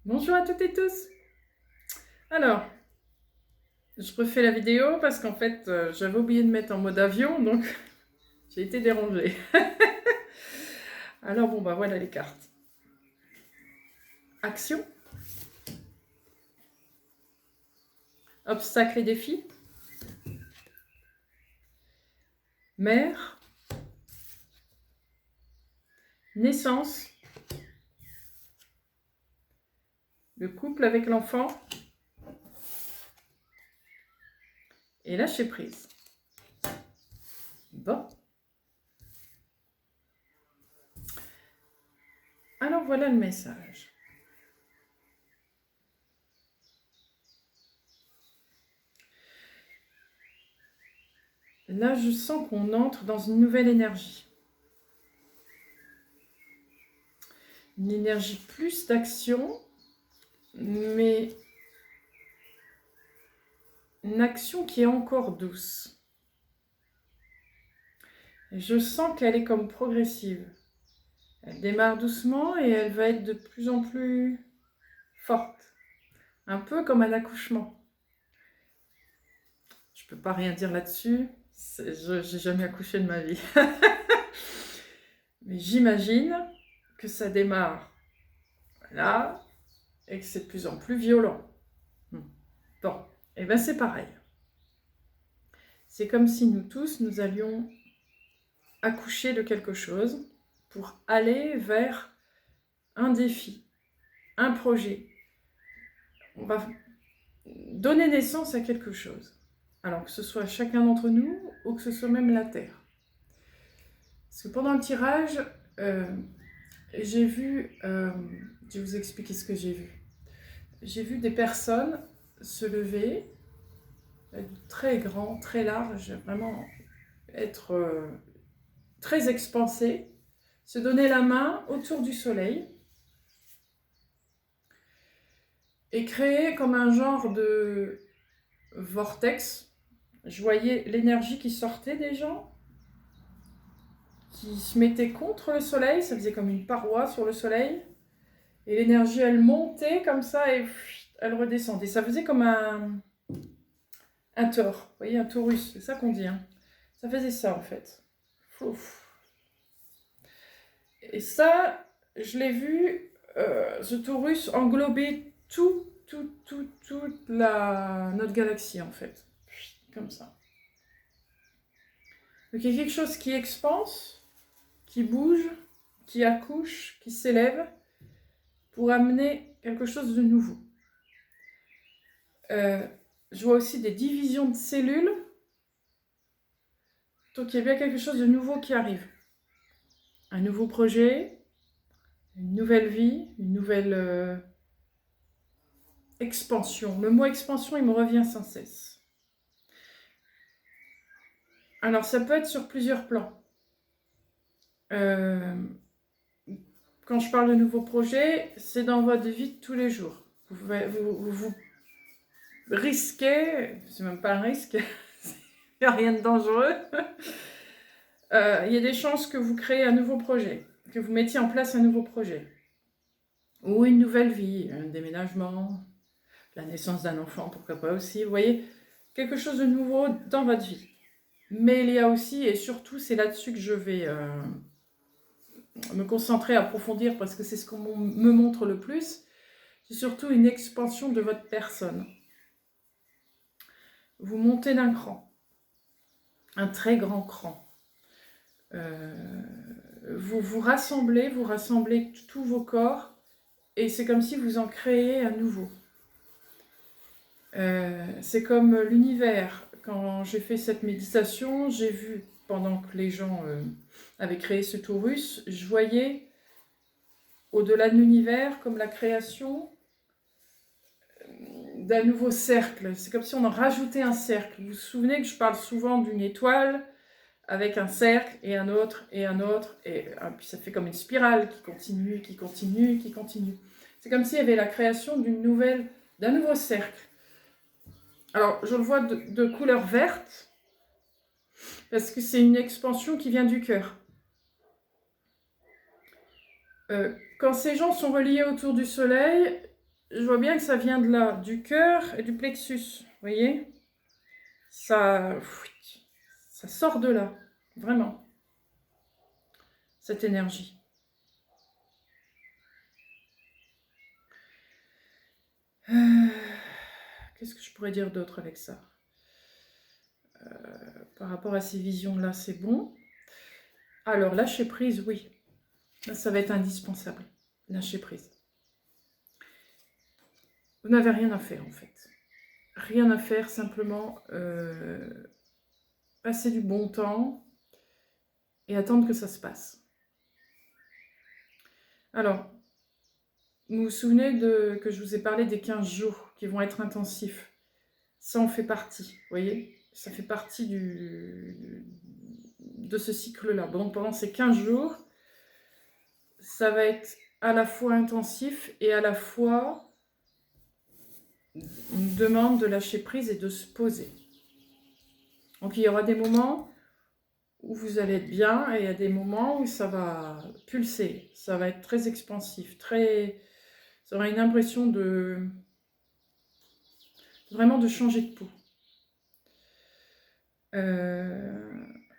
Bonjour à toutes et tous. Alors, je refais la vidéo parce qu'en fait, j'avais oublié de mettre en mode avion, donc j'ai été dérangée. Alors bon, bah voilà les cartes. Action, obstacles et défis, mère, naissance, le couple avec l'enfant et lâcher prise. Bon. Alors voilà le message. Là, je sens qu'on entre dans une nouvelle énergie. Une énergie plus d'action, mais une action qui est encore douce. Et je sens qu'elle est comme progressive. Elle démarre doucement et elle va être de plus en plus forte. Un peu comme un accouchement. Je ne peux pas rien dire là-dessus. Je n'ai jamais accouché de ma vie. Mais j'imagine que ça démarre là et que c'est de plus en plus violent. Bon, et bien c'est pareil. C'est comme si nous tous, nous allions accoucher de quelque chose pour aller vers un défi, un projet. On va donner naissance à quelque chose. Alors que ce soit chacun d'entre nous ou que ce soit même la Terre. Parce que pendant le tirage, j'ai vu, je vais vous expliquer ce que j'ai vu. J'ai vu des personnes se lever, être très grand, très large, vraiment être très expansé, se donner la main autour du soleil et créer comme un genre de vortex. Je voyais l'énergie qui sortait des gens, qui se mettait contre le soleil, ça faisait comme une paroi sur le soleil, et l'énergie elle montait comme ça et elle redescendait. Ça faisait comme un tor, vous voyez, un taurus, c'est ça qu'on dit. Hein. Ça faisait ça en fait. Ouf. Et ça, je l'ai vu, ce taurus englober toute notre galaxie en fait. Comme ça. Donc il y a quelque chose qui expanse, qui bouge, qui accouche, qui s'élève pour amener quelque chose de nouveau. Je vois aussi des divisions de cellules. Donc il y a bien quelque chose de nouveau qui arrive. Un nouveau projet, une nouvelle vie, une nouvelle expansion. Le mot expansion, il me revient sans cesse. Alors ça peut être sur plusieurs plans. Quand je parle de nouveaux projets, c'est dans votre vie de tous les jours. Vous risquez, c'est même pas un risque, il n'y a rien de dangereux. Il y a des chances que vous créez un nouveau projet, que vous mettiez en place un nouveau projet. Ou une nouvelle vie, un déménagement, la naissance d'un enfant, pourquoi pas aussi. Vous voyez, quelque chose de nouveau dans votre vie. Mais il y a aussi, et surtout, c'est là-dessus que je vais me concentrer, approfondir, parce que c'est ce qu'on me montre le plus, c'est surtout une expansion de votre personne. Vous montez d'un cran, un très grand cran. Vous vous rassemblez tous vos corps, et c'est comme si vous en créez un nouveau. C'est comme l'univers. Quand j'ai fait cette méditation, j'ai vu, pendant que les gens avaient créé ce taurus, je voyais au-delà de l'univers comme la création d'un nouveau cercle. C'est comme si on en rajoutait un cercle. Vous vous souvenez que je parle souvent d'une étoile avec un cercle et un autre et un autre, et puis ça fait comme une spirale qui continue, qui continue, qui continue. C'est comme s'il y avait la création d'un nouveau cercle. Alors, je le vois de couleur verte, parce que c'est une expansion qui vient du cœur. Quand ces gens sont reliés autour du soleil, je vois bien que ça vient de là, du cœur et du plexus, vous voyez? Ça sort de là, vraiment, cette énergie. Qu'est-ce que je pourrais dire d'autre avec ça? Par rapport à ces visions-là, c'est bon. Alors, lâcher prise, oui. Là, ça va être indispensable. Lâcher prise. Vous n'avez rien à faire, en fait. Rien à faire, simplement passer du bon temps et attendre que ça se passe. Alors, vous vous souvenez que je vous ai parlé des 15 jours qui vont être intensifs. Ça en fait partie, vous voyez? Ça fait partie de ce cycle-là. Donc pendant ces 15 jours, ça va être à la fois intensif et à la fois une demande de lâcher prise et de se poser. Donc il y aura des moments où vous allez être bien et il y a des moments où ça va pulser, ça va être très expansif, ça aura une impression vraiment de changer de peau.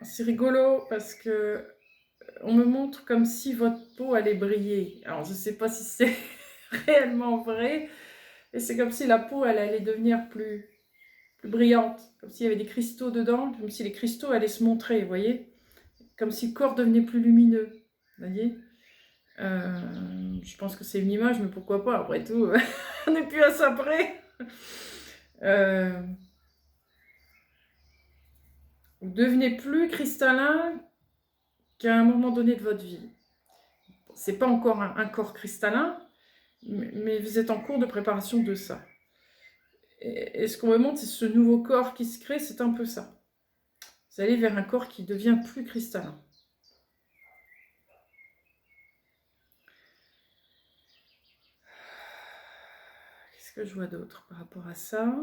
C'est rigolo parce que on me montre comme si votre peau allait briller. Alors je ne sais pas si c'est réellement vrai, et c'est comme si la peau elle allait devenir plus brillante, comme s'il y avait des cristaux dedans, comme si les cristaux allaient se montrer, vous voyez, comme si le corps devenait plus lumineux, vous voyez. Je pense que c'est une image, mais pourquoi pas, après tout, on n'est plus à ça près. Vous devenez plus cristallin qu'à un moment donné de votre vie. C'est pas encore un corps cristallin, mais vous êtes en cours de préparation de ça. Et ce qu'on me montre, c'est ce nouveau corps qui se crée, c'est un peu ça. Vous allez vers un corps qui devient plus cristallin. Qu'est-ce que je vois d'autre par rapport à ça?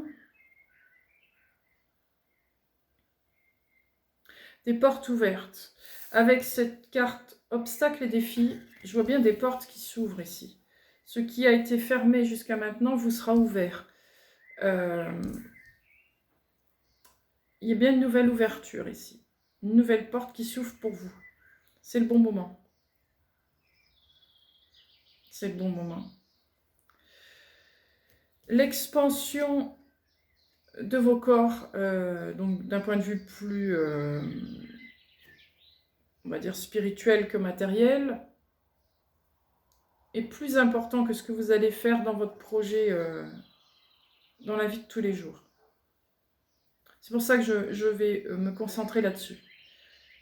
Des portes ouvertes. Avec cette carte obstacles et défis, je vois bien des portes qui s'ouvrent ici. Ce qui a été fermé jusqu'à maintenant vous sera ouvert. Il y a bien une nouvelle ouverture ici. Une nouvelle porte qui s'ouvre pour vous. C'est le bon moment. C'est le bon moment. L'expansion de vos corps, donc d'un point de vue plus, on va dire, spirituel que matériel, est plus important que ce que vous allez faire dans votre projet, dans la vie de tous les jours. C'est pour ça que je vais me concentrer là-dessus.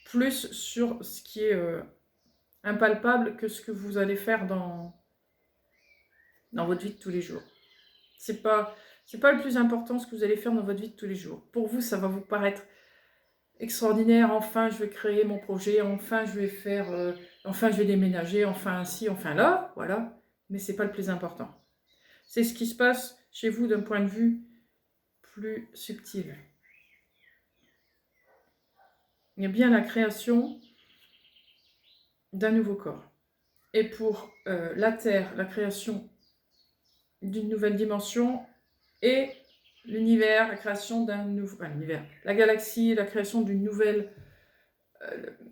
Plus sur ce qui est impalpable que ce que vous allez faire dans votre vie de tous les jours. C'est pas le plus important ce que vous allez faire dans votre vie de tous les jours. Pour vous, ça va vous paraître extraordinaire. Enfin, je vais créer mon projet. Enfin, je vais faire. Enfin, je vais déménager. Enfin, ci, enfin là. Voilà. Mais c'est pas le plus important. C'est ce qui se passe chez vous d'un point de vue plus subtil. Il y a bien la création d'un nouveau corps. Et pour la Terre, la création d'une nouvelle dimension et l'univers, la création d'un nouveau... Enfin, l'univers, la galaxie, la création d'une nouvelle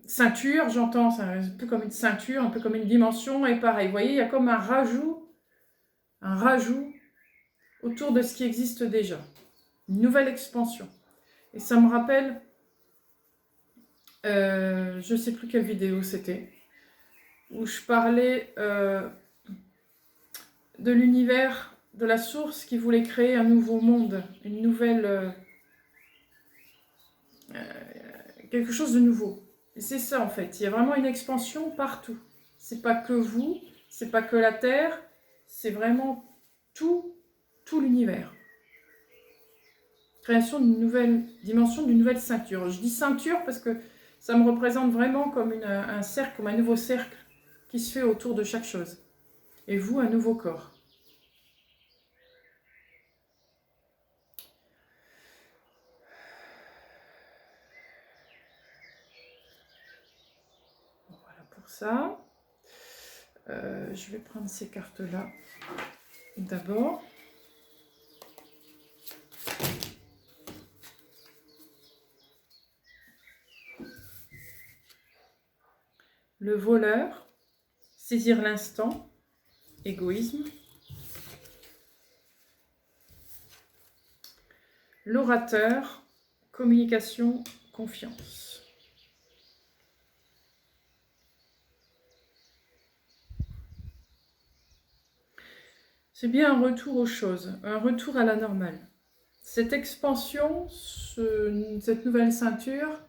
ceinture, j'entends, c'est un peu comme une ceinture, un peu comme une dimension, et pareil, vous voyez, il y a comme un rajout autour de ce qui existe déjà. Une nouvelle expansion. Et ça me rappelle, je ne sais plus quelle vidéo c'était, où je parlais de l'univers, de la source qui voulait créer un nouveau monde, une nouvelle... quelque chose de nouveau. Et c'est ça en fait, il y a vraiment une expansion partout. C'est pas que vous, c'est pas que la Terre, c'est vraiment tout l'univers. Création d'une nouvelle dimension, d'une nouvelle ceinture. Je dis ceinture parce que ça me représente vraiment comme un cercle, comme un nouveau cercle qui se fait autour de chaque chose. Et vous, un nouveau corps. Voilà pour ça. Je vais prendre ces cartes-là. d'abord. Le voleur, saisir l'instant, égoïsme. L'orateur, communication, confiance. C'est bien un retour aux choses, un retour à la normale. Cette expansion, cette nouvelle ceinture,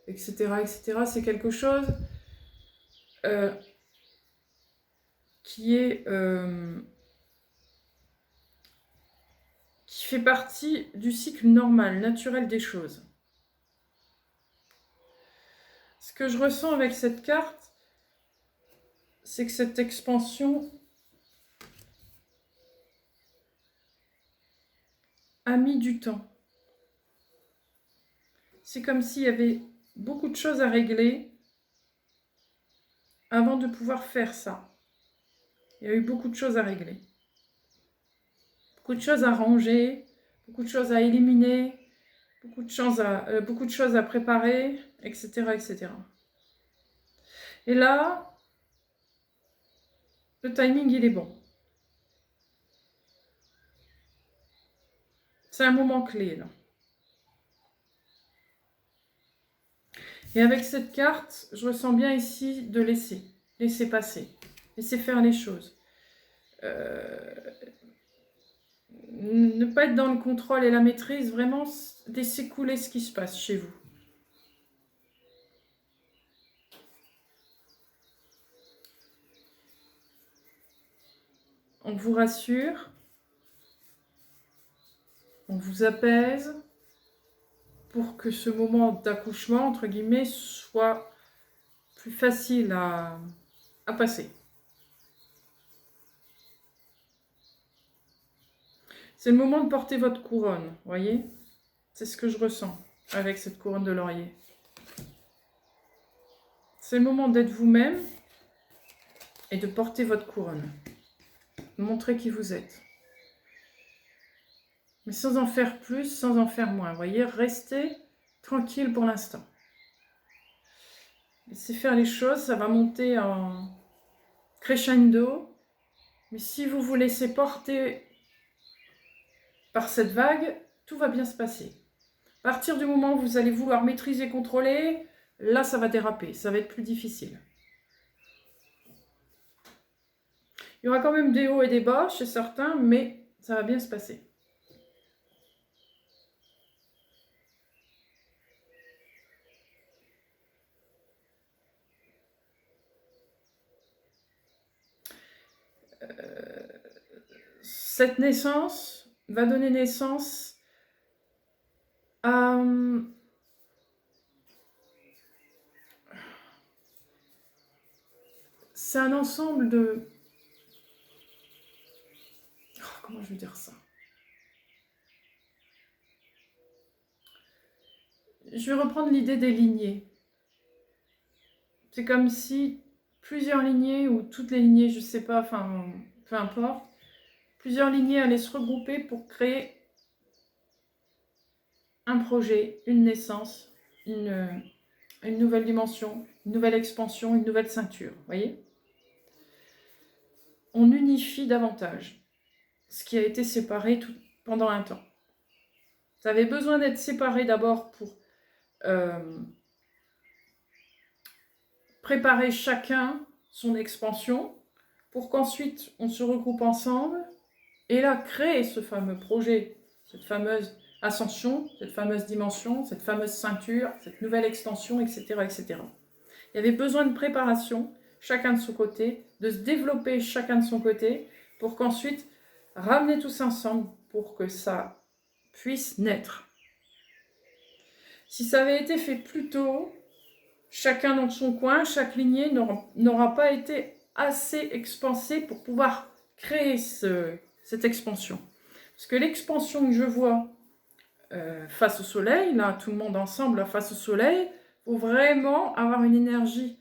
etc., c'est quelque chose qui fait partie du cycle normal, naturel des choses. Ce que je ressens avec cette carte, c'est que cette expansion a mis du temps. C'est comme s'il y avait beaucoup de choses à régler avant de pouvoir faire ça. Il y a eu beaucoup de choses à régler. Beaucoup de choses à ranger, beaucoup de choses à éliminer, beaucoup de choses à préparer, etc. Et là, le timing, il est bon. C'est un moment clé, là. Et avec cette carte, je ressens bien ici de laisser passer, laisser faire les choses. Ne pas être dans le contrôle et la maîtrise, vraiment laisser couler ce qui se passe chez vous. On vous rassure, on vous apaise pour que ce moment d'accouchement, entre guillemets, soit plus facile à passer. C'est le moment de porter votre couronne, voyez? C'est ce que je ressens avec cette couronne de laurier. C'est le moment d'être vous-même et de porter votre couronne. Montrer qui vous êtes. Mais sans en faire plus, sans en faire moins. Vous voyez, restez tranquille pour l'instant. Laissez faire les choses, ça va monter en crescendo. Mais si vous vous laissez porter par cette vague, tout va bien se passer. À partir du moment où vous allez vouloir maîtriser, contrôler, là ça va déraper, ça va être plus difficile. Il y aura quand même des hauts et des bas chez certains, mais ça va bien se passer. Cette naissance va donner naissance à... C'est un ensemble de... Oh, comment je vais dire ça? Je vais reprendre l'idée des lignées. C'est comme si plusieurs lignées, ou toutes les lignées, je ne sais pas, enfin, peu importe, plusieurs lignées allaient se regrouper pour créer un projet, une naissance, une nouvelle dimension, une nouvelle expansion, une nouvelle ceinture, vous voyez? On unifie davantage ce qui a été séparé pendant un temps. Ça avait besoin d'être séparé d'abord pour préparer chacun son expansion, pour qu'ensuite on se regroupe ensemble et là créer ce fameux projet, cette fameuse ascension, cette fameuse dimension, cette fameuse ceinture, cette nouvelle extension, etc. Il y avait besoin de préparation, chacun de son côté, de se développer chacun de son côté, pour qu'ensuite ramener tout ça ensemble pour que ça puisse naître. Si ça avait été fait plus tôt, chacun dans son coin, chaque lignée n'aura pas été assez expansée pour pouvoir créer cette expansion. Parce que l'expansion que je vois face au soleil, là, tout le monde ensemble face au soleil, il faut vraiment avoir une énergie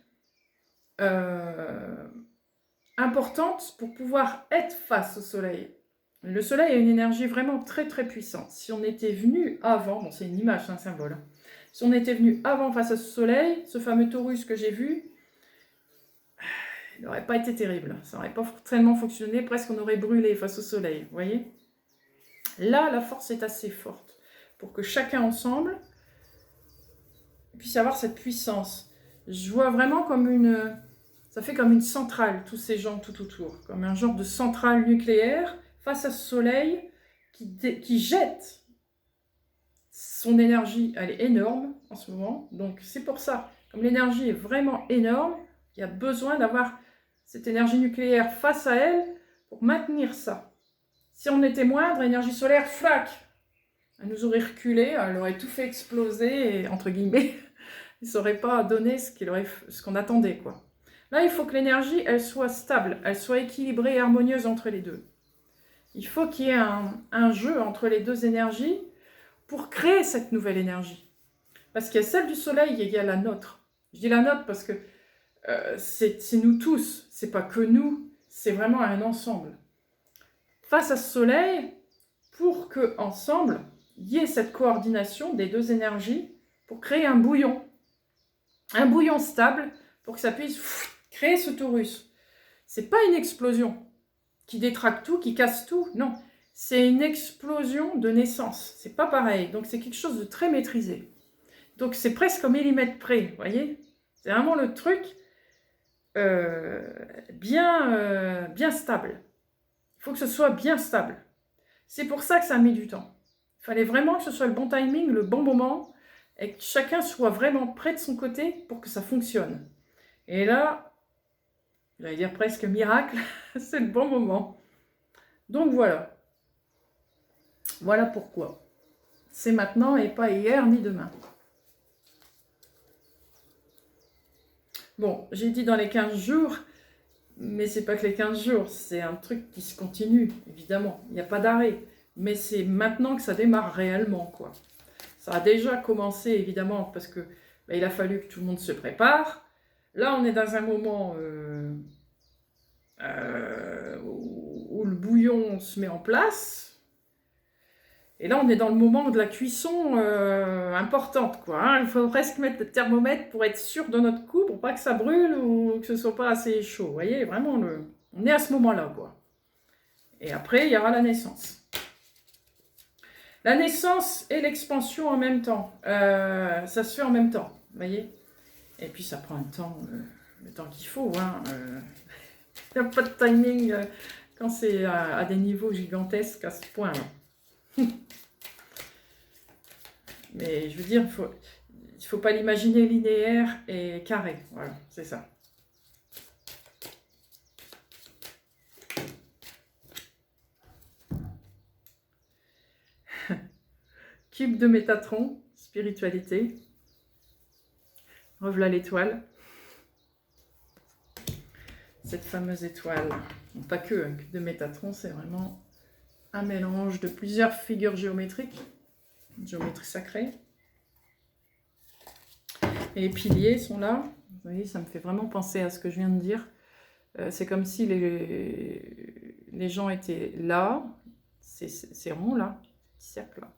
importante pour pouvoir être face au soleil. Le soleil a une énergie vraiment très très puissante. Si on était venu avant, bon c'est une image, c'est un symbole, hein. Si on était venu avant face à ce soleil, ce fameux Taurus que j'ai vu, il n'aurait pas été terrible. Ça n'aurait pas tellement fonctionné, presque on aurait brûlé face au soleil, vous voyez. Là, la force est assez forte pour que chacun ensemble puisse avoir cette puissance. Je vois vraiment comme une... Ça fait comme une centrale, tous ces gens tout autour, comme un genre de centrale nucléaire face à ce soleil qui jette son énergie. Elle est énorme en ce moment, donc c'est pour ça, comme l'énergie est vraiment énorme, il y a besoin d'avoir cette énergie nucléaire face à elle pour maintenir ça. Si on était moindre, énergie solaire, flac, elle nous aurait reculé, elle aurait tout fait exploser, et, entre guillemets, il ne saurait pas donner ce qu'on attendait, quoi. Là, il faut que l'énergie, elle soit stable, elle soit équilibrée et harmonieuse entre les deux. Il faut qu'il y ait un jeu entre les deux énergies pour créer cette nouvelle énergie. Parce qu'il y a celle du soleil et il y a la nôtre. Je dis la nôtre parce que c'est nous tous, c'est pas que nous, c'est vraiment un ensemble. Face à ce soleil, pour que ensemble il y ait cette coordination des deux énergies pour créer un bouillon stable pour que ça puisse créer ce Taurus. C'est pas une explosion qui détraque tout, qui casse tout, non. C'est une explosion de naissance. C'est pas pareil. Donc c'est quelque chose de très maîtrisé. Donc c'est presque au millimètre près, vous voyez. C'est vraiment le truc bien stable. Il faut que ce soit bien stable. C'est pour ça que ça a mis du temps. Il fallait vraiment que ce soit le bon timing, le bon moment, et que chacun soit vraiment prêt de son côté pour que ça fonctionne. Et là, j'allais dire presque miracle, c'est le bon moment. Donc voilà. Voilà pourquoi. C'est maintenant et pas hier ni demain. Bon, j'ai dit dans les 15 jours, mais c'est pas que les 15 jours, c'est un truc qui se continue, évidemment. Il n'y a pas d'arrêt. Mais c'est maintenant que ça démarre réellement, quoi. Ça a déjà commencé, évidemment, parce que il a fallu que tout le monde se prépare. Là, on est dans un moment où le bouillon se met en place. Et là, on est dans le moment de la cuisson importante, quoi. Hein. Il faut presque mettre le thermomètre pour être sûr de notre coup, pour pas que ça brûle ou que ce soit pas assez chaud. Vous voyez, vraiment, on est à ce moment-là, quoi. Et après, il y aura la naissance. La naissance et l'expansion en même temps. Ça se fait en même temps, vous voyez. Et puis, ça prend le temps qu'il faut. Hein. Il n'y a pas de timing quand c'est à des niveaux gigantesques à ce point-là. Mais je veux dire, il faut pas l'imaginer linéaire et carré. Voilà, c'est ça. Cube de Métatron, spiritualité. Revoilà l'étoile. Cette fameuse étoile. Non, pas que, un cube de Métatron, c'est vraiment un mélange de plusieurs figures géométriques. Géométrie sacrée. Et les piliers sont là. Vous voyez, ça me fait vraiment penser à ce que je viens de dire. C'est comme si les gens étaient là, c'est rond là, petit cercle là.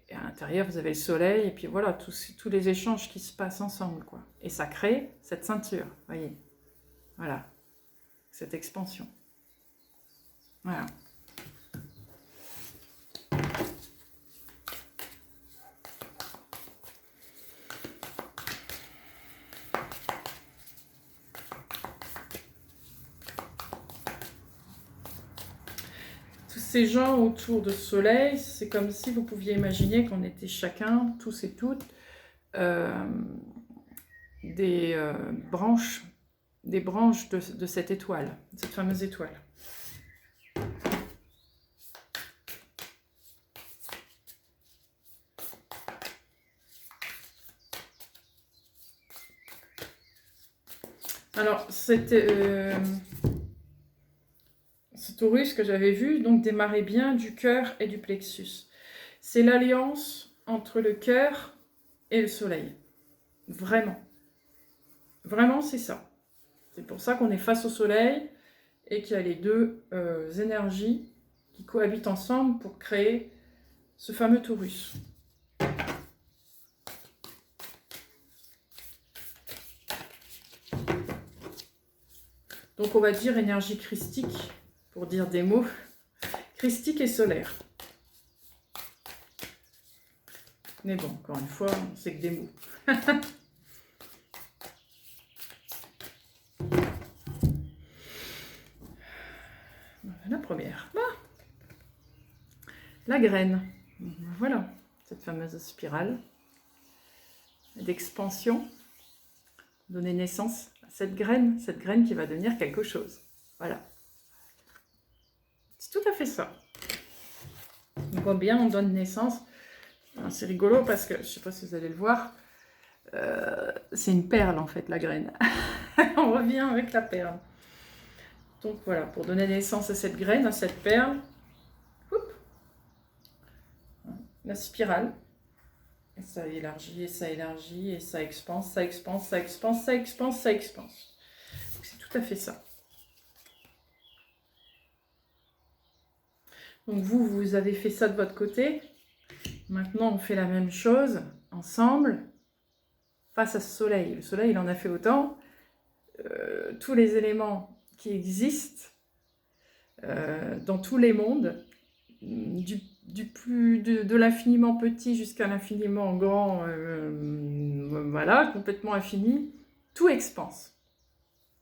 Et à l'intérieur, vous avez le soleil, et puis voilà, tous les échanges qui se passent ensemble, quoi. Et ça crée cette ceinture, vous voyez. Voilà, cette expansion. Voilà. Ces gens autour de ce soleil, c'est comme si vous pouviez imaginer qu'on était chacun, tous et toutes, des branches de cette étoile, cette fameuse étoile. Alors, c'était... ce Taurus que j'avais vu, donc démarrait bien du cœur et du plexus. C'est l'alliance entre le cœur et le soleil. Vraiment. Vraiment, c'est ça. C'est pour ça qu'on est face au soleil et qu'il y a les deux énergies qui cohabitent ensemble pour créer ce fameux Taurus. Donc on va dire énergie christique, pour dire des mots, christique et solaire. Mais bon, encore une fois, c'est que des mots. La première. Ah, la graine. Voilà, cette fameuse spirale d'expansion. Donner naissance à cette graine qui va devenir quelque chose. Voilà. C'est tout à fait ça. On voit bien, on donne naissance. C'est rigolo parce que, je ne sais pas si vous allez le voir, c'est une perle en fait, la graine. On revient avec la perle. Donc voilà, pour donner naissance à cette graine, à cette perle, la spirale. Et ça élargit, et ça élargit, et ça expanse, ça expanse, ça expanse, ça expanse, ça expanse. C'est tout à fait ça. Donc vous avez fait ça de votre côté. Maintenant, on fait la même chose ensemble face à ce soleil. Le soleil, il en a fait autant. Tous les éléments qui existent dans tous les mondes, de l'infiniment petit jusqu'à l'infiniment grand, voilà, complètement infini, tout expanse.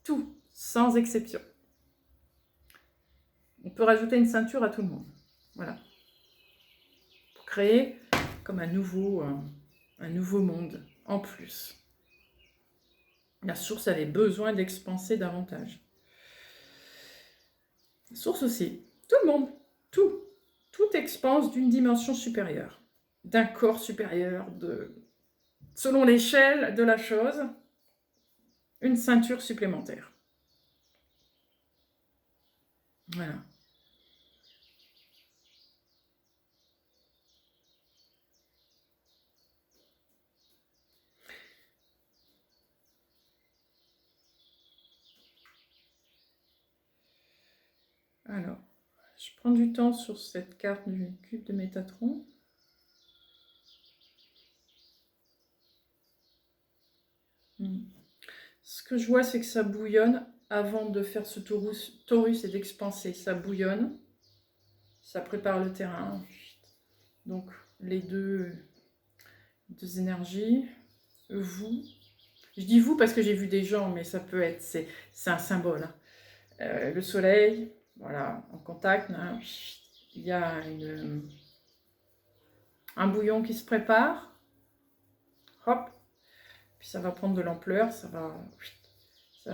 Tout, sans exception. On peut rajouter une ceinture à tout le monde. Voilà. Pour créer comme un nouveau monde en plus. La source avait besoin d'expanser davantage. La source aussi. Tout le monde. Tout. Tout expanse d'une dimension supérieure. D'un corps supérieur. Selon l'échelle de la chose, une ceinture supplémentaire. Voilà. Alors, je prends du temps sur cette carte du cube de Métatron. Ce que je vois, c'est que ça bouillonne avant de faire ce torus et d'expanser. Ça bouillonne, ça prépare le terrain. Donc, les deux énergies, vous. Je dis vous parce que j'ai vu des gens, mais ça peut être, c'est un symbole. Le soleil, voilà, en contact, hein, il y a un bouillon qui se prépare, hop, puis ça va prendre de l'ampleur, ça va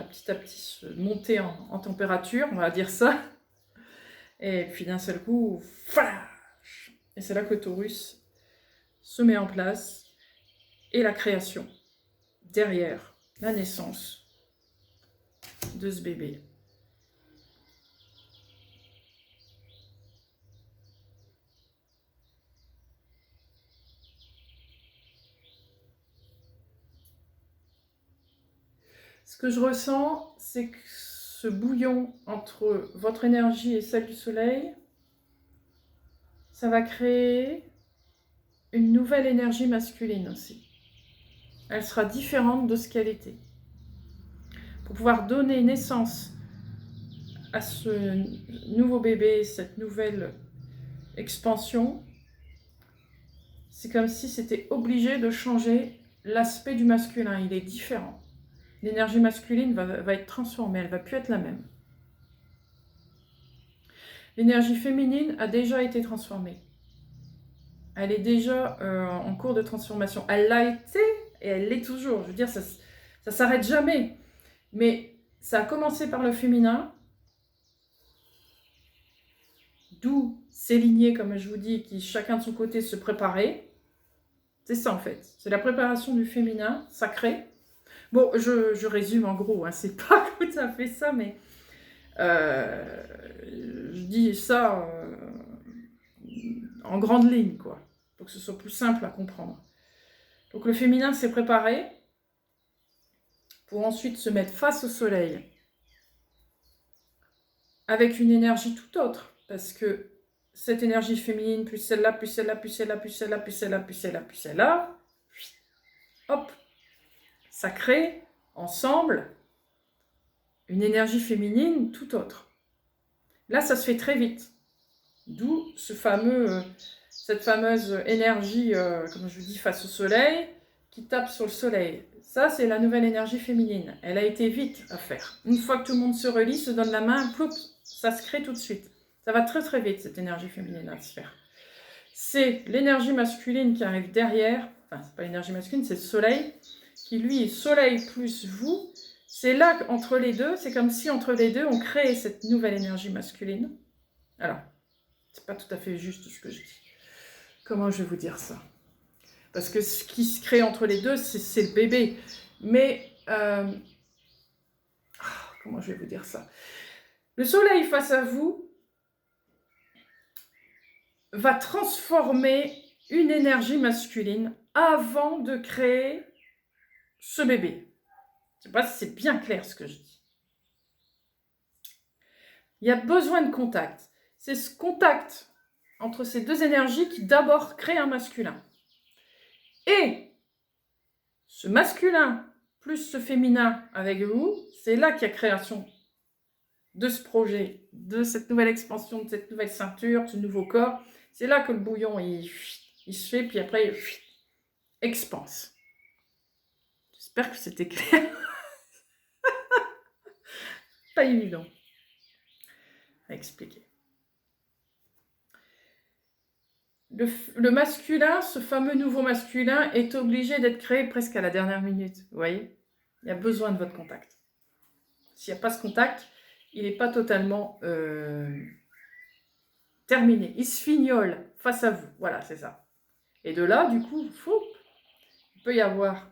petit à petit se monter en température, on va dire ça, et puis d'un seul coup, flash, et c'est là que le Taurus se met en place, et la création, derrière la naissance de ce bébé. Ce que je ressens, c'est que ce bouillon entre votre énergie et celle du soleil, ça va créer une nouvelle énergie masculine aussi. Elle sera différente de ce qu'elle était. Pour pouvoir donner naissance à ce nouveau bébé, cette nouvelle expansion, c'est comme si c'était obligé de changer l'aspect du masculin. Il est différent. L'énergie masculine va être transformée, elle ne va plus être la même. L'énergie féminine a déjà été transformée. Elle est déjà en cours de transformation. Elle l'a été et elle l'est toujours. Je veux dire, ça ne s'arrête jamais. Mais ça a commencé par le féminin, d'où ces lignées, comme je vous dis, qui chacun de son côté se préparaient. C'est ça en fait. C'est la préparation du féminin sacré. Bon, je résume en gros, hein, c'est pas tout à fait ça, mais je dis ça en grande ligne, quoi, pour que ce soit plus simple à comprendre. Donc le féminin s'est préparé pour ensuite se mettre face au soleil avec une énergie tout autre, parce que cette énergie féminine, plus celle-là, plus celle-là, plus celle-là, plus celle-là, plus celle-là, plus celle-là, plus celle-là, hop, ça crée ensemble une énergie féminine tout autre. Là, ça se fait très vite. D'où cette fameuse énergie, comme je vous dis, face au soleil, qui tape sur le soleil. Ça, c'est la nouvelle énergie féminine. Elle a été vite à faire. Une fois que tout le monde se relie, se donne la main, ploup, ça se crée tout de suite. Ça va très très vite, cette énergie féminine à se faire. C'est l'énergie masculine qui arrive derrière. Enfin, c'est pas l'énergie masculine, c'est le soleil. Qui lui est soleil plus vous. C'est là, entre les deux, c'est comme si entre les deux, on crée cette nouvelle énergie masculine. Alors, c'est pas tout à fait juste ce que je dis. Comment je vais vous dire ça? Parce que ce qui se crée entre les deux, c'est le bébé. Mais, comment je vais vous dire ça? Le soleil face à vous va transformer une énergie masculine avant de créer ce bébé. Je ne sais pas si c'est bien clair ce que je dis. Il y a besoin de contact. C'est ce contact entre ces deux énergies qui d'abord crée un masculin. Et ce masculin plus ce féminin avec vous, c'est là qu'il y a création de ce projet, de cette nouvelle expansion, de cette nouvelle ceinture, de ce nouveau corps. C'est là que le bouillon, il se fait, puis après, il expanse. J'espère que c'était clair. Pas évident à expliquer. Le masculin, ce fameux nouveau masculin, est obligé d'être créé presque à la dernière minute. Vous voyez? Il y a besoin de votre contact. S'il n'y a pas ce contact, il n'est pas totalement terminé. Il se fignole face à vous. Voilà, c'est ça. Et de là, du coup, il peut y avoir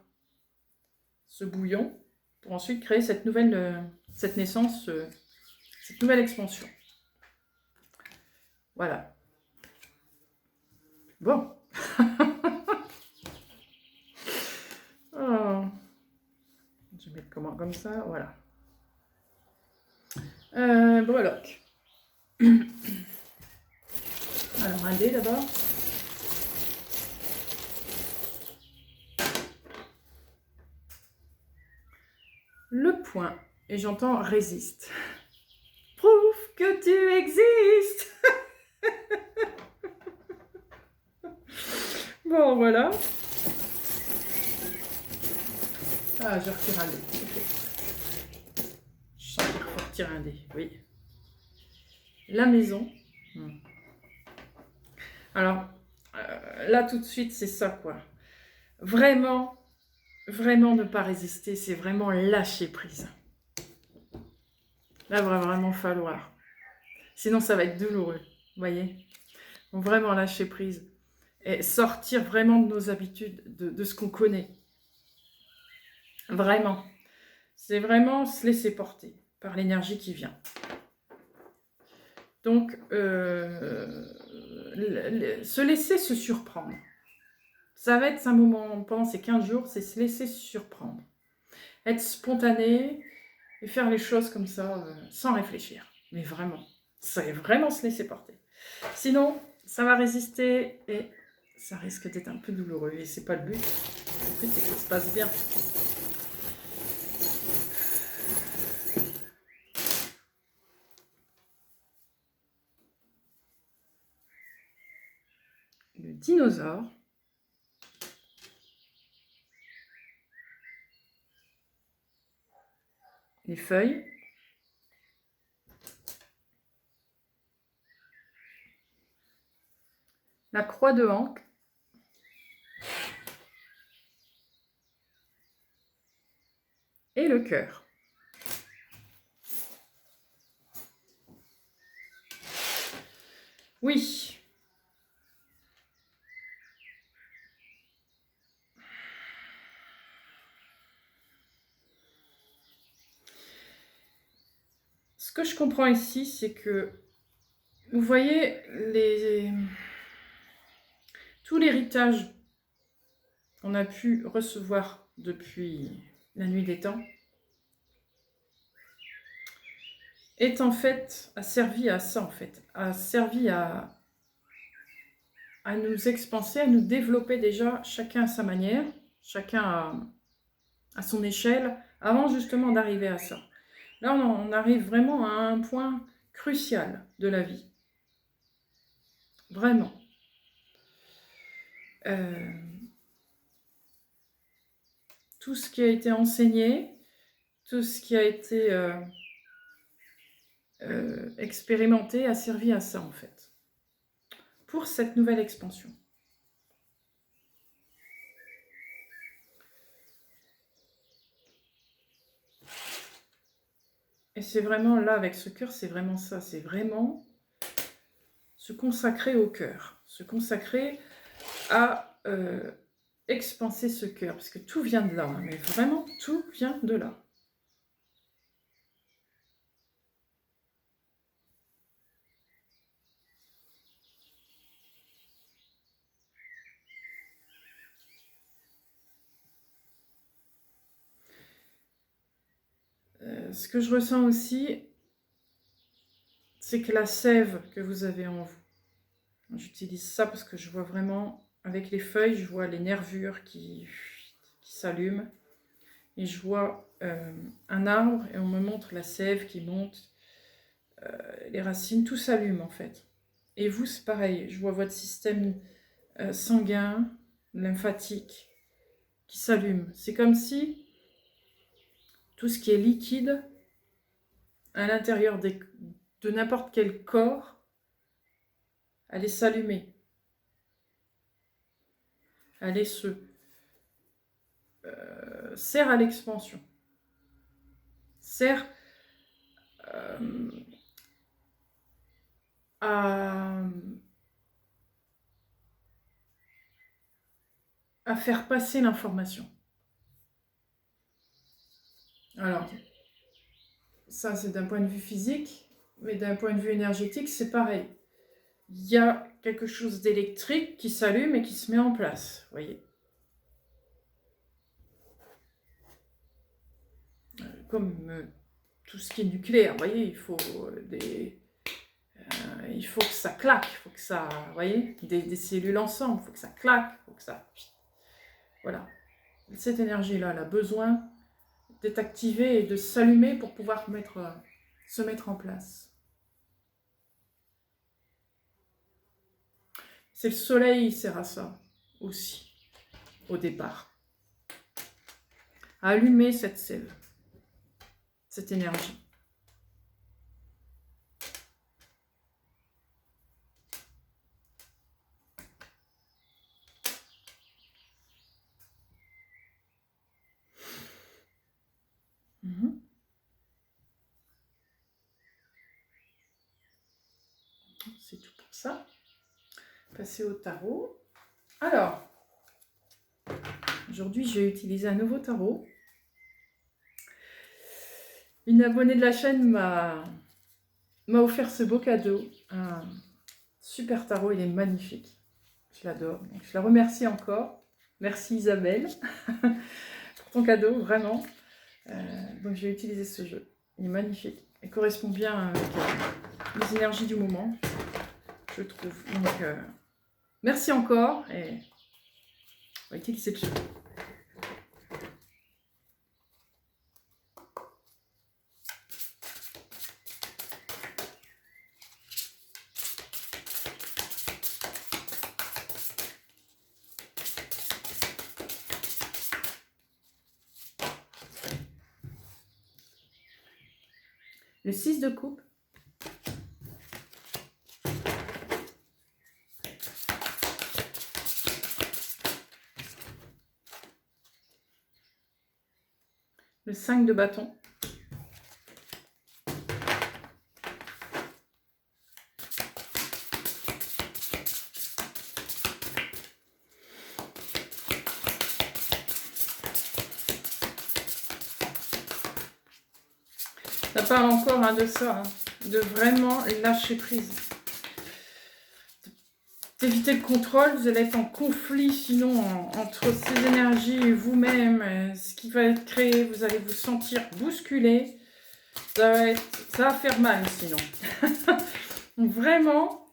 ce bouillon pour ensuite créer cette naissance, cette nouvelle expansion. Voilà. Bon. Oh. Je vais mettre comme ça, voilà. Breloque. Alors, un dé d'abord. Le point, et j'entends résiste. Prouve que tu existes. Bon, voilà. Ah, je retire un dé. Okay. Je sens qu'il faut retirer un dé, oui. La maison. Alors, là, tout de suite, c'est ça, quoi. Vraiment, vraiment ne pas résister, c'est vraiment lâcher prise. Là, va vraiment falloir. Sinon, ça va être douloureux, vous voyez. Donc, vraiment lâcher prise. Et sortir vraiment de nos habitudes, de ce qu'on connaît. Vraiment. C'est vraiment se laisser porter par l'énergie qui vient. Donc, se laisser se surprendre. Ça va être un moment, pendant ces 15 jours, c'est se laisser surprendre. Être spontané et faire les choses comme ça, sans réfléchir. Mais vraiment, c'est vraiment se laisser porter. Sinon, ça va résister et ça risque d'être un peu douloureux. Et c'est pas le but. Le but, c'est que ça se passe bien. Le dinosaure. Les feuilles. La croix de Hank. Et le cœur. Oui. Ce que je comprends ici, c'est que, vous voyez, tout l'héritage qu'on a pu recevoir depuis la nuit des temps, est en fait, a servi à ça en fait, a servi à nous expanser, à nous développer déjà, chacun à sa manière, chacun à son échelle, avant justement d'arriver à ça. Là, on arrive vraiment à un point crucial de la vie. Vraiment. Tout ce qui a été enseigné, tout ce qui a été expérimenté a servi à ça en fait, pour cette nouvelle expansion. Et c'est vraiment là, avec ce cœur, c'est vraiment ça, c'est vraiment se consacrer au cœur, se consacrer à expanser ce cœur, parce que tout vient de là, hein, mais vraiment tout vient de là. Ce que je ressens aussi, c'est que la sève que vous avez en vous, j'utilise ça parce que je vois vraiment, avec les feuilles, je vois les nervures qui s'allument, et je vois un arbre, et on me montre la sève qui monte, les racines, tout s'allume en fait. Et vous, c'est pareil, je vois votre système sanguin, lymphatique, qui s'allume. C'est comme si tout ce qui est liquide à l'intérieur de n'importe quel corps allait s'allumer, allait se sert à l'expansion, sert à faire passer l'information. Alors, ça c'est d'un point de vue physique, mais d'un point de vue énergétique, c'est pareil. Il y a quelque chose d'électrique qui s'allume et qui se met en place, vous voyez. Comme tout ce qui est nucléaire, vous voyez, il faut que ça claque, il faut que ça, vous voyez, des cellules ensemble, il faut que ça claque, il faut que ça... Voilà. Cette énergie-là, elle a besoin d'être activée et de s'allumer pour pouvoir se mettre en place. C'est le soleil, il sert à ça aussi, au départ. À allumer cette sève, cette énergie. C'est tout pour ça. Passer au tarot. Alors, aujourd'hui, j'ai utilisé un nouveau tarot. Une abonnée de la chaîne m'a offert ce beau cadeau. Un super tarot, il est magnifique. Je l'adore. Donc, je la remercie encore. Merci Isabelle pour ton cadeau, vraiment. Donc, j'ai utilisé ce jeu. Il est magnifique. Il correspond bien avec les énergies du moment, je trouve. Donc, merci encore et on va utiliser le jeu. Le 6 de coupe. Le 5 de bâton. Ça parle encore de ça, de vraiment lâcher prise. D'éviter le contrôle, vous allez être en conflit sinon entre ces énergies et vous-même, ce qui va être créé, vous allez vous sentir bousculé. Ça va faire mal sinon. Vraiment,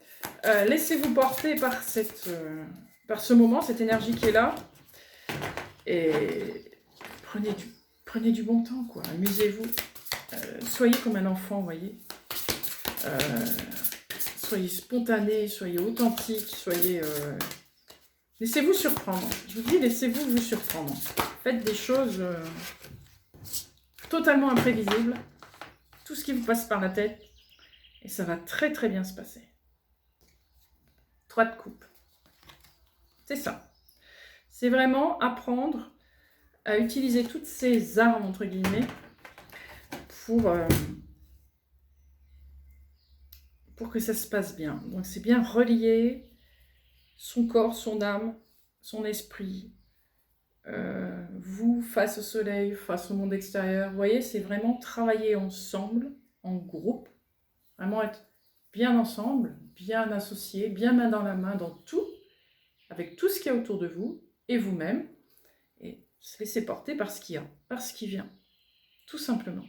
laissez-vous porter par, par ce moment, cette énergie qui est là. Et prenez du bon temps, quoi. Amusez-vous. Soyez comme un enfant, vous voyez. Soyez spontané, soyez authentique, soyez... Laissez-vous surprendre. Je vous dis, laissez-vous vous surprendre. Faites des choses totalement imprévisibles. Tout ce qui vous passe par la tête. Et ça va très très bien se passer. 3 de coupe. C'est ça. C'est vraiment apprendre à utiliser toutes ces armes, entre guillemets, pour que ça se passe bien. Donc c'est bien relier son corps, son âme, son esprit, vous face au soleil, face au monde extérieur. Vous voyez, c'est vraiment travailler ensemble, en groupe, vraiment être bien ensemble, bien associés, bien main dans la main dans tout, avec tout ce qu'il y a autour de vous et vous-même, et se laisser porter par ce qu'il y a, par ce qui vient, tout simplement.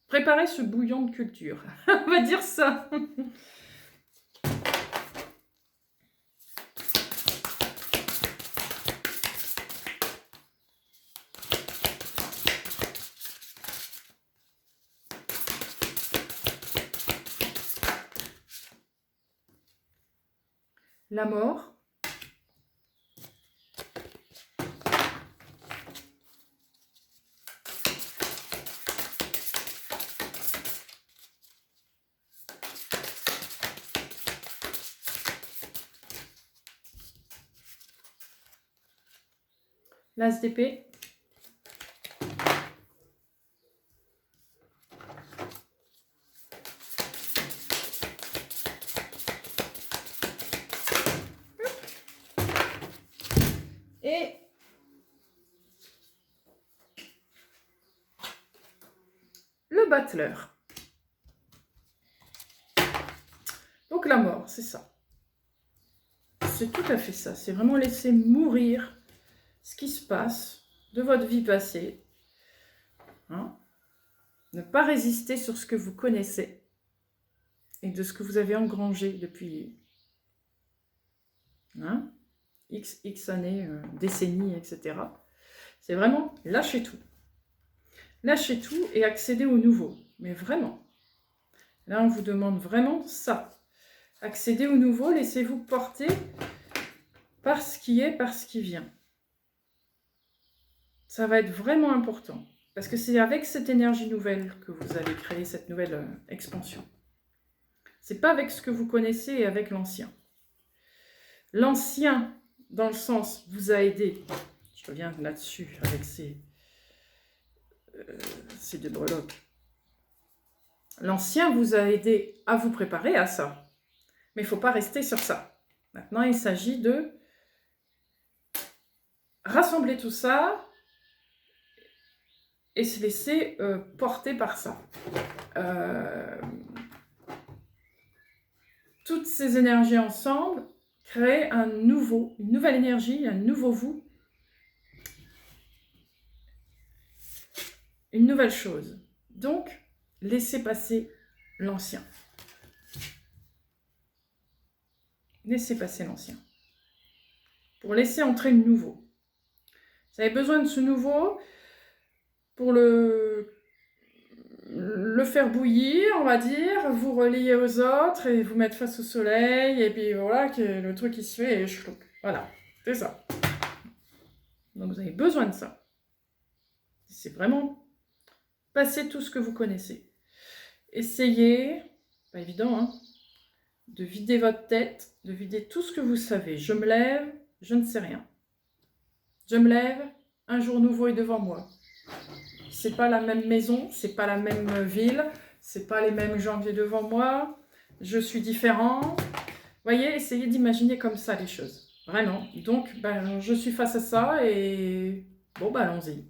Préparez ce bouillon de culture, on va dire ça. La mort. L'as d'épée. Et le battleur. Donc la mort, c'est ça. C'est tout à fait ça. C'est vraiment laisser mourir ce qui se passe de votre vie passée. Hein? Ne pas résister sur ce que vous connaissez et de ce que vous avez engrangé depuis X années, décennies, etc. C'est vraiment lâcher tout. Lâchez tout et accédez au nouveau. Mais vraiment. Là, on vous demande vraiment ça. Accédez au nouveau, laissez-vous porter par ce qui est, par ce qui vient. Ça va être vraiment important. Parce que c'est avec cette énergie nouvelle que vous allez créer cette nouvelle expansion. C'est pas avec ce que vous connaissez et avec l'ancien. L'ancien, dans le sens, vous a aidé. Je reviens là-dessus avec ces deux breloques. L'ancien vous a aidé à vous préparer à ça. Mais il ne faut pas rester sur ça. Maintenant, il s'agit de rassembler tout ça et se laisser porter par ça. Toutes ces énergies ensemble créent une nouvelle énergie, un nouveau vous, une nouvelle chose. Donc, laissez passer l'ancien. Laissez passer l'ancien. Pour laisser entrer le nouveau. Vous avez besoin de ce nouveau pour le faire bouillir, on va dire, vous relier aux autres et vous mettre face au soleil, et puis voilà, que le truc qui se fait, et chlouc. Voilà, c'est ça. Donc vous avez besoin de ça. C'est vraiment passer tout ce que vous connaissez. Essayez, pas évident, hein, de vider votre tête, de vider tout ce que vous savez. Je me lève, je ne sais rien. Je me lève, un jour nouveau est devant moi. C'est pas la même maison, c'est pas la même ville, c'est pas les mêmes gens qui sont devant moi. Je suis différent. Vous voyez, essayez d'imaginer comme ça les choses. Vraiment. Donc, je suis face à ça et bon, allons-y.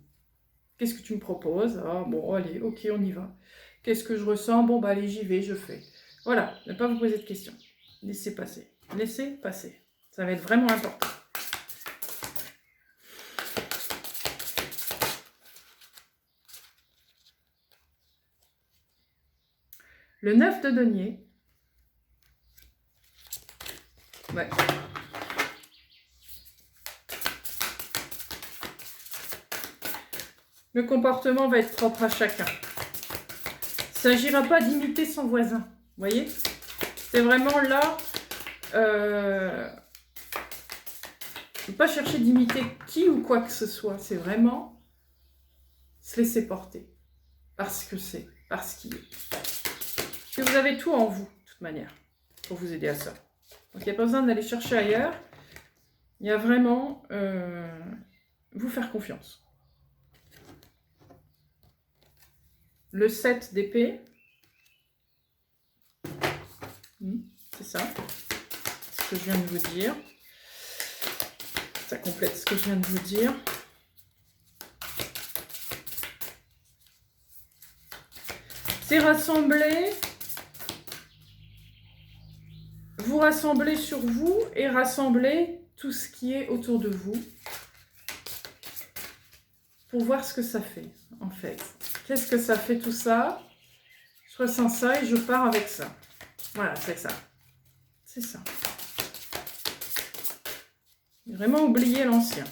Qu'est-ce que tu me proposes? Ah, bon, allez, ok, on y va. Qu'est-ce que je ressens? Bon, allez, j'y vais, je fais. Voilà, ne pas vous poser de questions. Laissez passer. Laissez passer. Ça va être vraiment important. Le 9 de denier. Ouais. Le comportement va être propre à chacun. Il ne s'agira pas d'imiter son voisin. Vous voyez? C'est vraiment là... ne pas chercher d'imiter qui ou quoi que ce soit. C'est vraiment se laisser porter. Parce que c'est. Parce qu'il est. Que vous avez tout en vous, de toute manière, pour vous aider à ça. Donc, il n'y a pas besoin d'aller chercher ailleurs. Il y a vraiment vous faire confiance. Le 7 d'épée. C'est ça. C'est ce que je viens de vous dire. Ça complète ce que je viens de vous dire. C'est rassembler. Vous rassemblez sur vous et rassembler tout ce qui est autour de vous pour voir ce que ça fait, en fait. Qu'est-ce que ça fait tout ça? Je ressens ça et je pars avec ça. Voilà, c'est ça. C'est ça. Vraiment oublier l'ancien.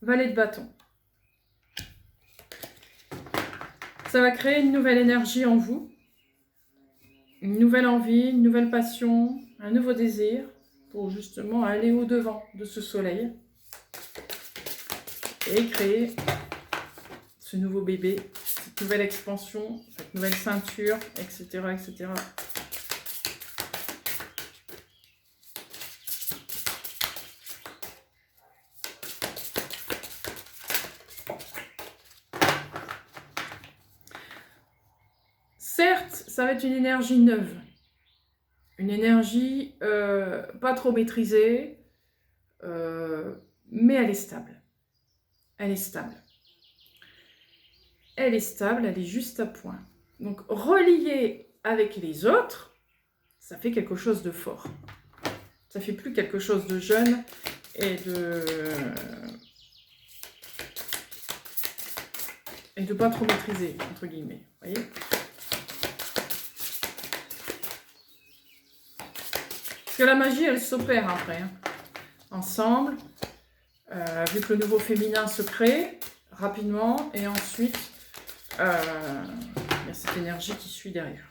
Valet de bâton. Ça va créer une nouvelle énergie en vous. Une nouvelle envie, une nouvelle passion, un nouveau désir pour justement aller au-devant de ce soleil et créer ce nouveau bébé, cette nouvelle expansion, cette nouvelle ceinture, etc., etc. Certes, ça va être une énergie neuve, une énergie pas trop maîtrisée, mais elle est stable. Elle est stable. Elle est stable, elle est juste à point. Donc, reliée avec les autres, ça fait quelque chose de fort. Ça fait plus quelque chose de jeune et de pas trop maîtrisé, entre guillemets. Vous voyez? Parce que la magie, elle s'opère après. Hein. Ensemble, vu que le nouveau féminin se crée rapidement, et ensuite, il y a cette énergie qui suit derrière.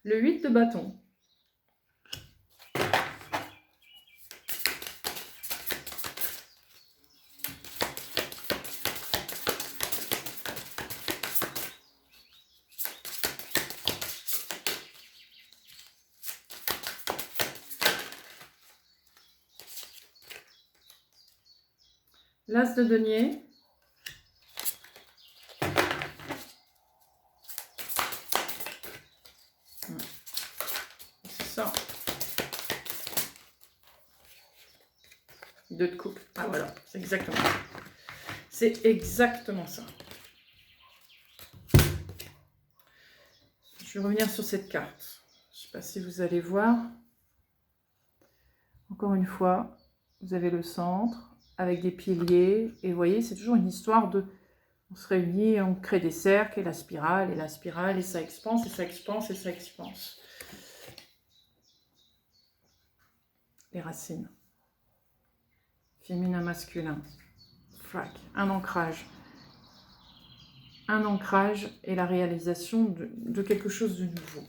Le 8 de bâton. L'as de denier. C'est ça. 2 de coupe. Ah voilà, c'est exactement ça. C'est exactement ça. Je vais revenir sur cette carte. Je ne sais pas si vous allez voir. Encore une fois, vous avez le centre avec des piliers. Et vous voyez, c'est toujours une histoire de... On se réunit, on crée des cercles, et la spirale, et ça expanse, et ça expanse, et ça expanse. Les racines. Féminin, masculin. Frac. Un ancrage. Un ancrage et la réalisation de quelque chose de nouveau.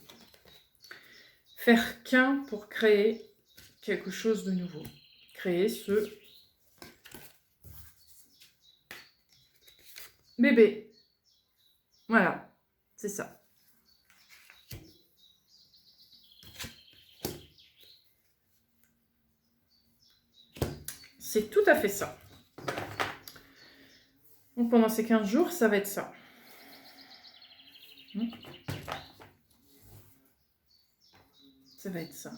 Faire qu'un pour créer quelque chose de nouveau. Créer ce bébé. Voilà, c'est ça. C'est tout à fait ça. Donc pendant ces 15 jours, ça va être ça. Ça va être ça.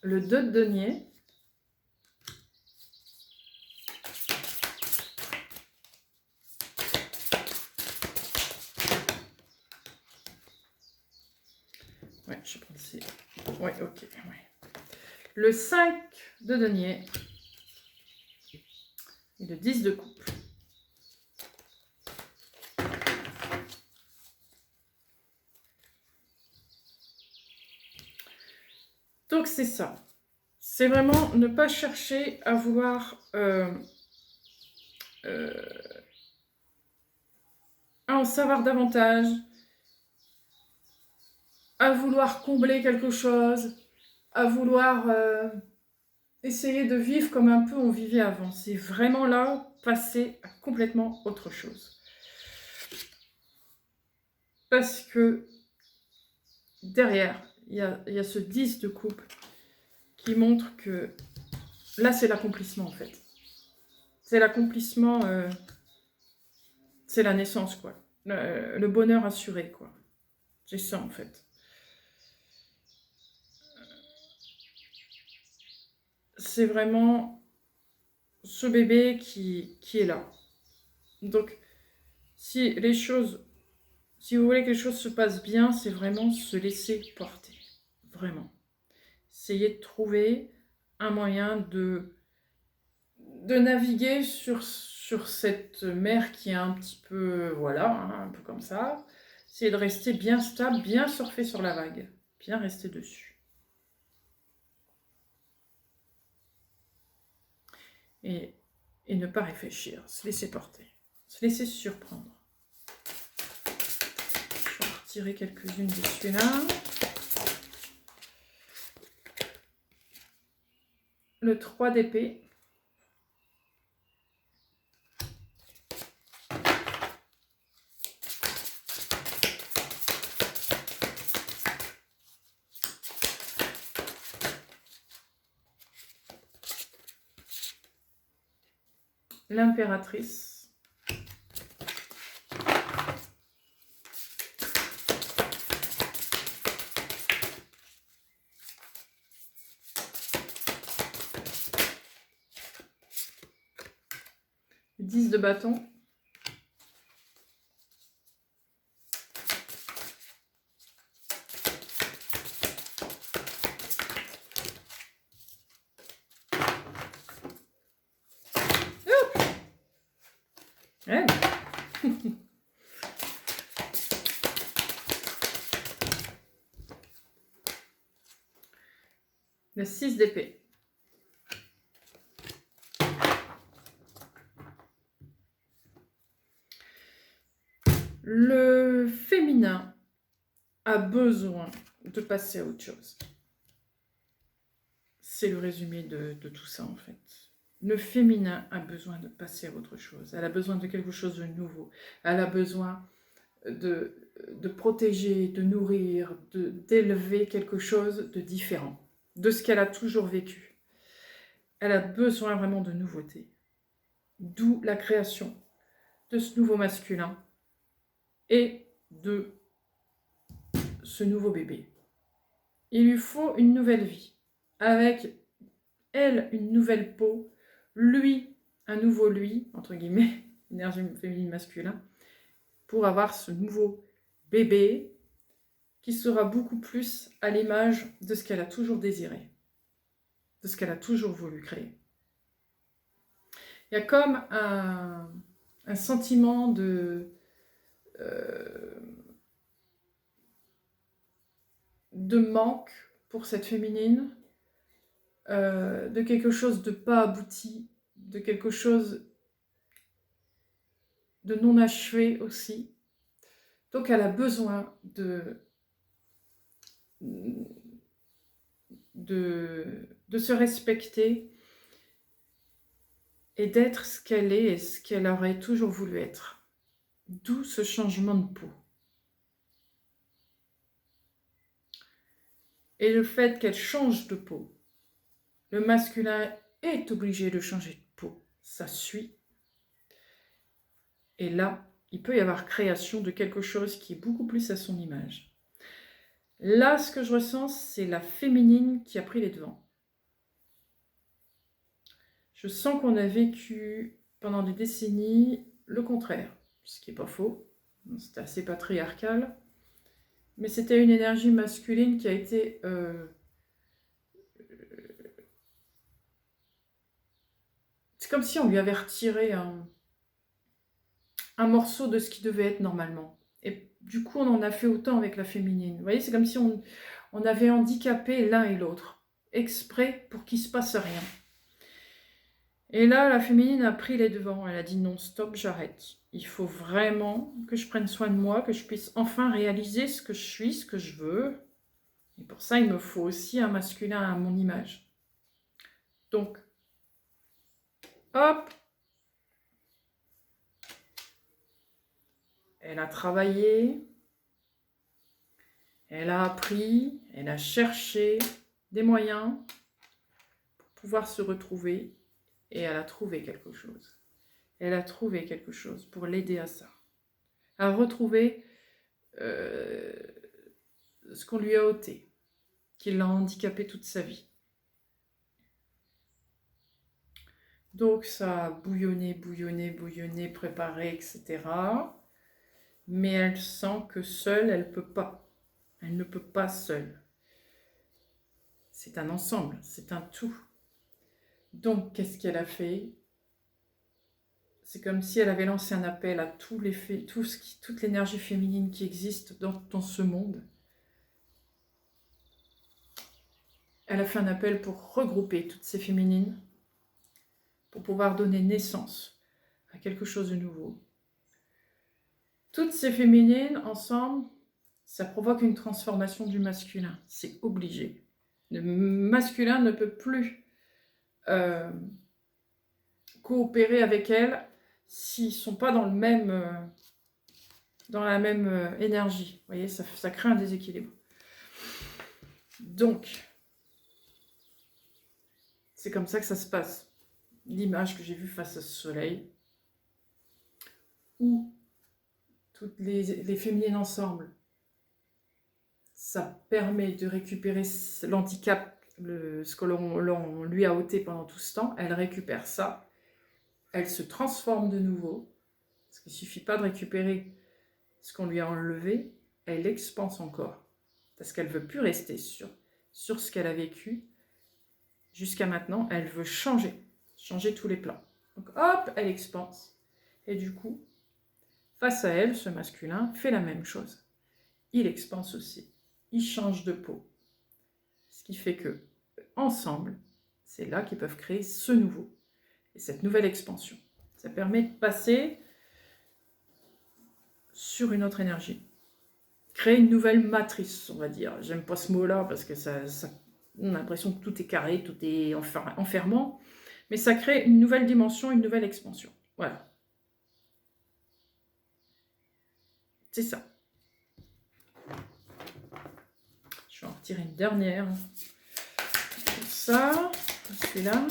le 2 de denier. Ouais, je pense. Ouais, ok. Ouais. Le 5 de denier. Et le 10 de coupe. Donc c'est ça. C'est vraiment ne pas chercher à vouloir à en savoir davantage, à vouloir combler quelque chose, à vouloir essayer de vivre comme un peu on vivait avant. C'est vraiment là passer à complètement autre chose. Parce que derrière, il y a ce 10 de coupe qui montre que là, c'est l'accomplissement en fait. C'est l'accomplissement, c'est la naissance quoi. Le bonheur assuré quoi. C'est ça en fait. C'est vraiment ce bébé qui est là. Donc, si les choses, si vous voulez que les choses se passent bien, c'est vraiment se laisser porter. Vraiment. Essayez de trouver un moyen de naviguer sur cette mer qui est un petit peu, voilà, hein, un peu comme ça. Essayez de rester bien stable, bien surfer sur la vague, bien rester dessus. Et ne pas réfléchir, se laisser porter, se laisser surprendre. Je vais en retirer quelques-unes de celui-là. Le 3 d'épée. L'impératrice. Le 10 de bâton. Ouais. Le 6 d'épée. Le féminin a besoin de passer à autre chose. C'est le résumé de tout ça en fait. Le féminin a besoin de passer à autre chose. Elle a besoin de quelque chose de nouveau. Elle a besoin de protéger, de nourrir, d'élever quelque chose de différent de ce qu'elle a toujours vécu. Elle a besoin vraiment de nouveautés. D'où la création de ce nouveau masculin et de ce nouveau bébé. Il lui faut une nouvelle vie, avec elle une nouvelle peau, lui un nouveau lui, entre guillemets, énergie féminine masculin, pour avoir ce nouveau bébé qui sera beaucoup plus à l'image de ce qu'elle a toujours désiré, de ce qu'elle a toujours voulu créer. Il y a comme un sentiment de manque pour cette féminine, de quelque chose de pas abouti, de quelque chose de non achevé aussi. Donc elle a besoin de se respecter et d'être ce qu'elle est et ce qu'elle aurait toujours voulu être. D'où ce changement de peau. Et le fait qu'elle change de peau, le masculin est obligé de changer de peau, ça suit. Et là, il peut y avoir création de quelque chose qui est beaucoup plus à son image. Là, ce que je ressens, c'est la féminine qui a pris les devants. Je sens qu'on a vécu pendant des décennies le contraire, ce qui n'est pas faux. C'était assez patriarcal. Mais c'était une énergie masculine qui a été... c'est comme si on lui avait retiré un morceau de ce qui devait être normalement. Et du coup, on en a fait autant avec la féminine. Vous voyez, c'est comme si on avait handicapé l'un et l'autre, exprès pour qu'il ne se passe rien. Et là, la féminine a pris les devants. Elle a dit non, stop, j'arrête. Il faut vraiment que je prenne soin de moi, que je puisse enfin réaliser ce que je suis, ce que je veux. Et pour ça, il me faut aussi un masculin à mon image. Donc, hop, elle a travaillé, elle a appris, elle a cherché des moyens pour pouvoir se retrouver et elle a trouvé quelque chose. Elle a trouvé quelque chose pour l'aider à ça. À retrouver ce qu'on lui a ôté, qui l'a handicapé toute sa vie. Donc ça a bouillonné, bouillonné, bouillonné, préparé, etc. Mais elle sent que seule, elle peut pas. Elle ne peut pas seule. C'est un ensemble, c'est un tout. Donc, qu'est-ce qu'elle a fait? C'est comme si elle avait lancé un appel à toute l'énergie féminine qui existe dans ce monde. Elle a fait un appel pour regrouper toutes ces féminines, pour pouvoir donner naissance à quelque chose de nouveau. Toutes ces féminines, ensemble, ça provoque une transformation du masculin. C'est obligé. Le masculin ne peut plus coopérer avec elles s'ils ne sont pas dans la même énergie. Vous voyez, ça crée un déséquilibre. Donc, c'est comme ça que ça se passe. L'image que j'ai vue face à ce soleil, où toutes les féminines ensemble, ça permet de récupérer l'handicap, ce que l'on lui a ôté pendant tout ce temps. Elle récupère ça, elle se transforme de nouveau, parce qu'il ne suffit pas de récupérer ce qu'on lui a enlevé, elle expanse encore, parce qu'elle ne veut plus rester sur ce qu'elle a vécu jusqu'à maintenant. Elle veut changer tous les plans. Donc hop, elle expanse, et du coup, face à elle, ce masculin fait la même chose. Il expanse aussi, il change de peau, ce qui fait que ensemble, c'est là qu'ils peuvent créer ce nouveau, et cette nouvelle expansion. Ça permet de passer sur une autre énergie. Créer une nouvelle matrice, on va dire. J'aime pas ce mot-là parce que on a l'impression que tout est carré, tout est enfermant. Mais ça crée une nouvelle dimension, une nouvelle expansion. Voilà. C'est ça. Je vais en retirer une dernière. Comme ça, celui-là.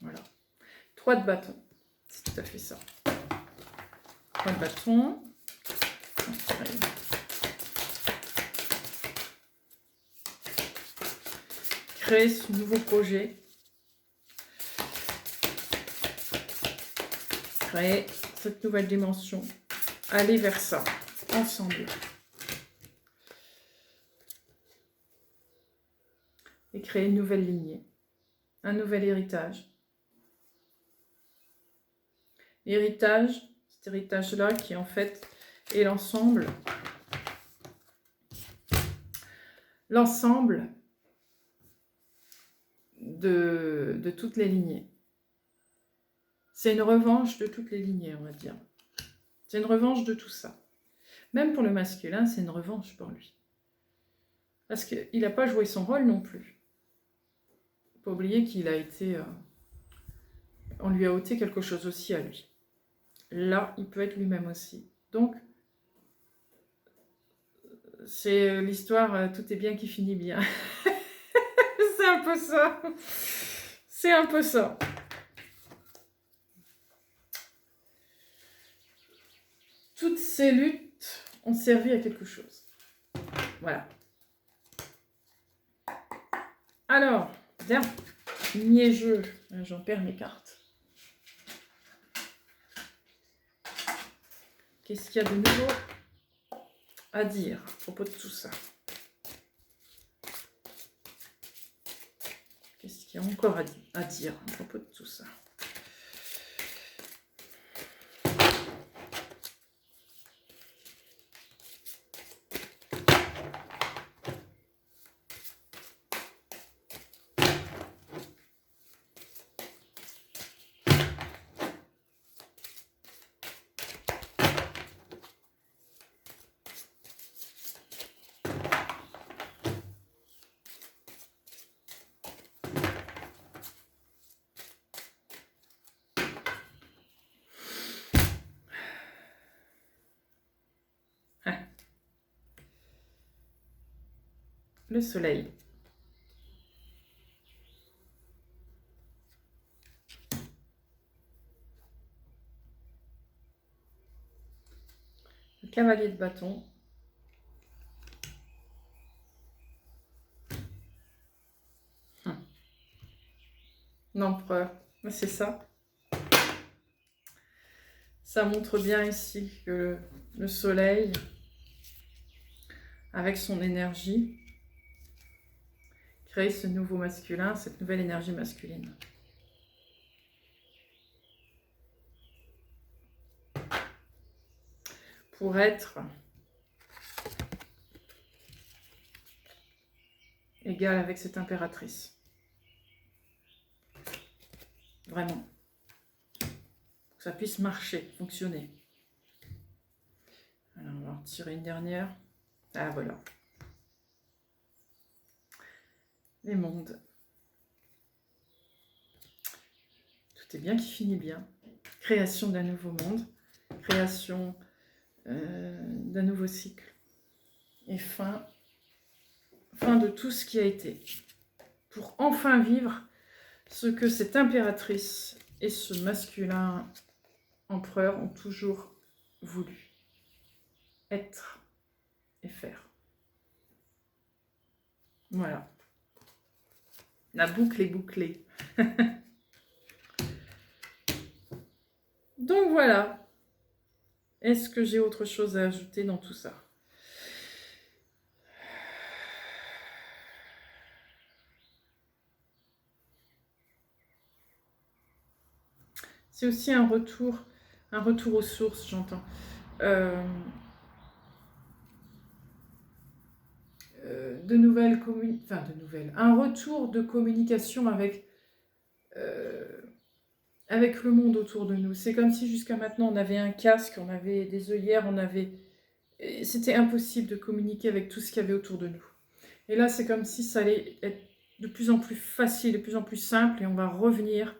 Voilà. 3 de bâton. C'est tout à fait ça. 3 de bâton. Créer ce nouveau projet. Créer cette nouvelle dimension. Aller vers ça. Ensemble. Et créer une nouvelle lignée. Un nouvel héritage. L'héritage, cet héritage-là qui en fait est l'ensemble de toutes les lignées. C'est une revanche de toutes les lignées, on va dire. C'est une revanche de tout ça. Même pour le masculin, c'est une revanche pour lui. Parce qu'il n'a pas joué son rôle non plus. Il ne faut pas oublier qu'il a été... on lui a ôté quelque chose aussi à lui. Là, il peut être lui-même aussi. Donc, c'est l'histoire tout est bien qui finit bien. C'est un peu ça. C'est un peu ça. Toutes ces luttes ont servi à quelque chose. Voilà. Alors, bien, niais-jeu, j'en perds mes cartes. Qu'est-ce qu'il y a de nouveau à dire à propos de tout ça? Qu'est-ce qu'il y a encore à dire à propos de tout ça? Le soleil. Le cavalier de bâton. L'empereur. C'est ça. Ça montre bien ici que le soleil, avec son énergie, crée ce nouveau masculin, cette nouvelle énergie masculine. Pour être égal avec cette impératrice. Vraiment. Pour que ça puisse marcher, fonctionner. Alors, on va en tirer une dernière. Ah, voilà. Les mondes. Tout est bien qui finit bien. Création d'un nouveau monde. Création d'un nouveau cycle. Et fin de tout ce qui a été. Pour enfin vivre ce que cette impératrice et ce masculin empereur ont toujours voulu. Être et faire. Voilà. La boucle est bouclée. Donc voilà. Est-ce que j'ai autre chose à ajouter dans tout ça? C'est aussi un retour aux sources, j'entends. Un retour de communication avec le monde autour de nous. C'est comme si jusqu'à maintenant on avait un casque, on avait des œillères, c'était impossible de communiquer avec tout ce qu'il y avait autour de nous. Et là, c'est comme si ça allait être de plus en plus facile, de plus en plus simple, et on va revenir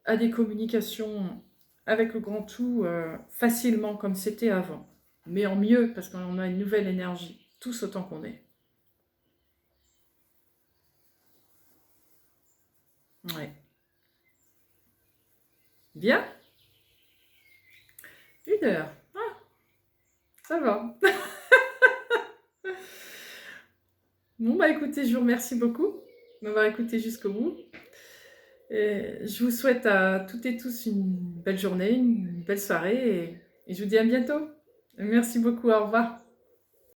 à des communications avec le grand tout facilement comme c'était avant. Mais en mieux, parce qu'on a une nouvelle énergie, tous autant qu'on est. Ouais. Bien. 1 heure. Ah, ça va. Bon, bah écoutez, je vous remercie beaucoup de m'avoir écouté jusqu'au bout. Et je vous souhaite à toutes et tous une belle journée, une belle soirée et je vous dis à bientôt. Merci beaucoup, au revoir.